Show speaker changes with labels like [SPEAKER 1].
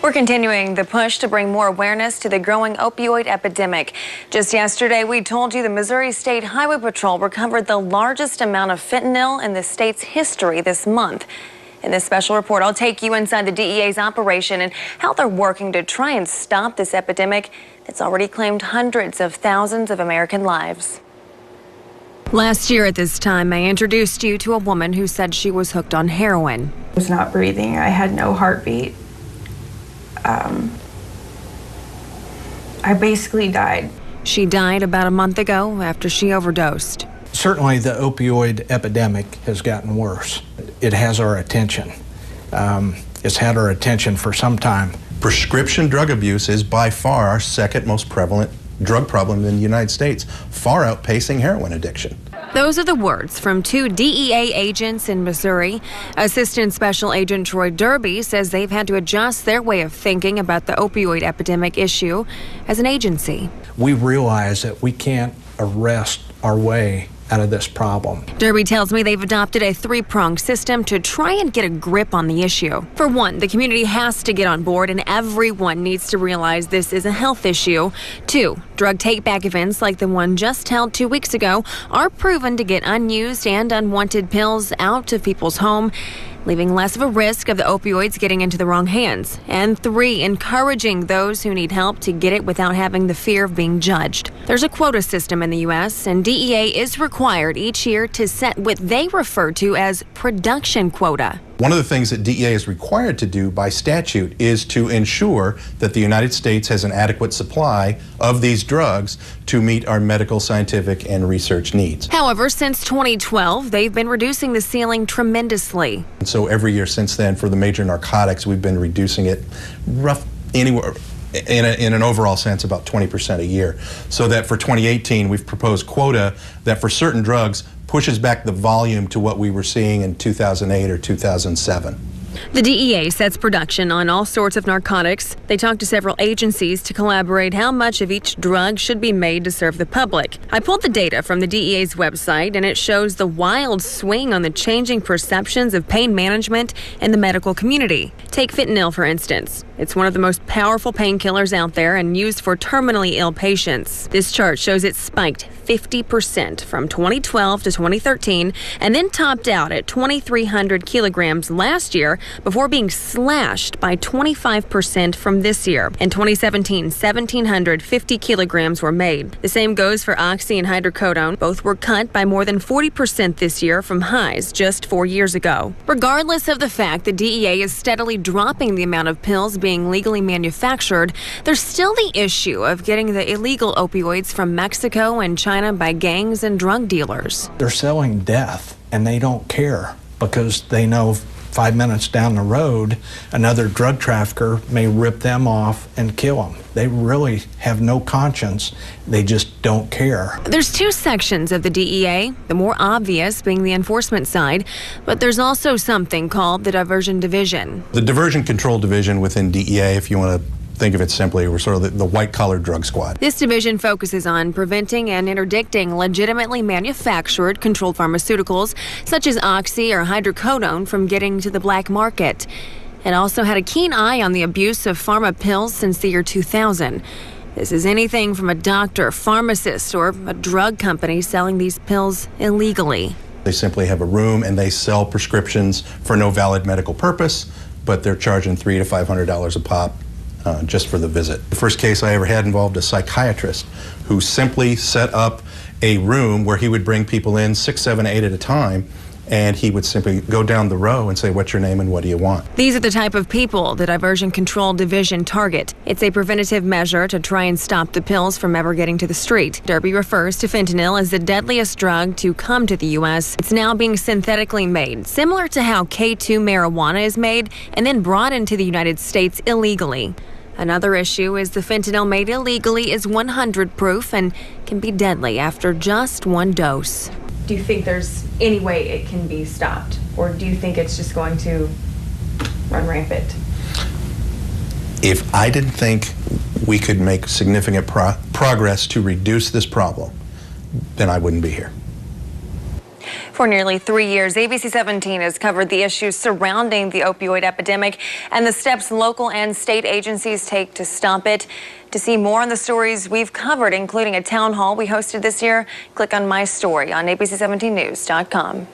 [SPEAKER 1] We're continuing the push to bring more awareness to the growing opioid epidemic. Just yesterday, we told you the Missouri State Highway Patrol recovered the largest amount of fentanyl in the state's history this month. In this special report, I'll take you inside the DEA's operation and how they're working to try and stop this epidemic that's already claimed hundreds of thousands of American lives. Last year at this time, I introduced you to a woman who said she was hooked on heroin.
[SPEAKER 2] I was not breathing. I had no heartbeat. I basically died.
[SPEAKER 1] She died about a month ago after she overdosed.
[SPEAKER 3] Certainly the opioid epidemic has gotten worse. It has our attention. It's had our attention for some time.
[SPEAKER 4] Prescription drug abuse is by far our second most prevalent drug problem in the United States, far outpacing heroin addiction.
[SPEAKER 1] Those are the words from two DEA agents in Missouri. Assistant Special Agent Troy Derby says they've had to adjust their way of thinking about the opioid epidemic issue as an agency.
[SPEAKER 3] We realize that we can't arrest our way out of this problem.
[SPEAKER 1] Derby tells me they've adopted a three-pronged system to try and get a grip on the issue. For one, the community has to get on board and everyone needs to realize this is a health issue. Two, drug take-back events like the one just held 2 weeks ago are proven to get unused and unwanted pills out to people's home, leaving less of a risk of the opioids getting into the wrong hands. And three, encouraging those who need help to get it without having the fear of being judged. There's a quota system in the U.S., and DEA is required each year to set what they refer to as production quota.
[SPEAKER 4] One of the things that DEA is required to do by statute is to ensure that the United States has an adequate supply of these drugs to meet our medical, scientific, and research needs.
[SPEAKER 1] However, since 2012, they've been reducing the ceiling tremendously.
[SPEAKER 4] And so every year since then, for the major narcotics, we've been reducing it anywhere in an overall sense about 20% a year. So that for 2018, we've proposed quota that for certain drugs pushes back the volume to what we were seeing in 2008 or 2007.
[SPEAKER 1] The DEA sets production on all sorts of narcotics. They talk to several agencies to collaborate how much of each drug should be made to serve the public. I pulled the data from the DEA's website, and it shows the wild swing on the changing perceptions of pain management in the medical community. Take fentanyl, for instance. It's one of the most powerful painkillers out there and used for terminally ill patients. This chart shows it spiked 50% from 2012 to 2013 and then topped out at 2,300 kilograms last year before being slashed by 25% from this year. In 2017, 1,750 kilograms were made. The same goes for oxy and hydrocodone. Both were cut by more than 40% this year from highs just 4 years ago. Regardless of the fact the DEA is steadily dropping the amount of pills being legally manufactured, there's still the issue of getting the illegal opioids from Mexico and China by gangs and drug dealers.
[SPEAKER 3] They're selling death, and they don't care because they know 5 minutes down the road, another drug trafficker may rip them off and kill them. They really have no conscience. They just don't care.
[SPEAKER 1] There's two sections of the DEA, the more obvious being the enforcement side, but there's also something called the Diversion Division.
[SPEAKER 4] The Diversion Control Division within DEA, if you want to think of it simply, we're sort of the white-collar drug squad.
[SPEAKER 1] This division focuses on preventing and interdicting legitimately manufactured controlled pharmaceuticals, such as oxy or hydrocodone, from getting to the black market. It also had a keen eye on the abuse of pharma pills since the year 2000. This is anything from a doctor, pharmacist, or a drug company selling these pills illegally.
[SPEAKER 4] They simply have a room and they sell prescriptions for no valid medical purpose, but they're charging $300 to $500 a pop. Just for the visit. The first case I ever had involved a psychiatrist who simply set up a room where he would bring people in 6, 7, 8 at a time, and he would simply go down the row and say, "What's your name and what do you want?"
[SPEAKER 1] These are the type of people the Diversion Control Division target. It's a preventative measure to try and stop the pills from ever getting to the street. Derby refers to fentanyl as the deadliest drug to come to the U.S. It's now being synthetically made, similar to how K2 marijuana is made and then brought into the United States illegally. Another issue is the fentanyl made illegally is 100 proof and can be deadly after just one dose. Do you think there's any way it can be stopped, or do you think it's just going to run rampant?
[SPEAKER 4] If I didn't think we could make significant progress to reduce this problem, then I wouldn't be here.
[SPEAKER 1] For nearly 3 years, ABC 17 has covered the issues surrounding the opioid epidemic and the steps local and state agencies take to stop it. To see more on the stories we've covered, including a town hall we hosted this year, click on my story on abc17news.com.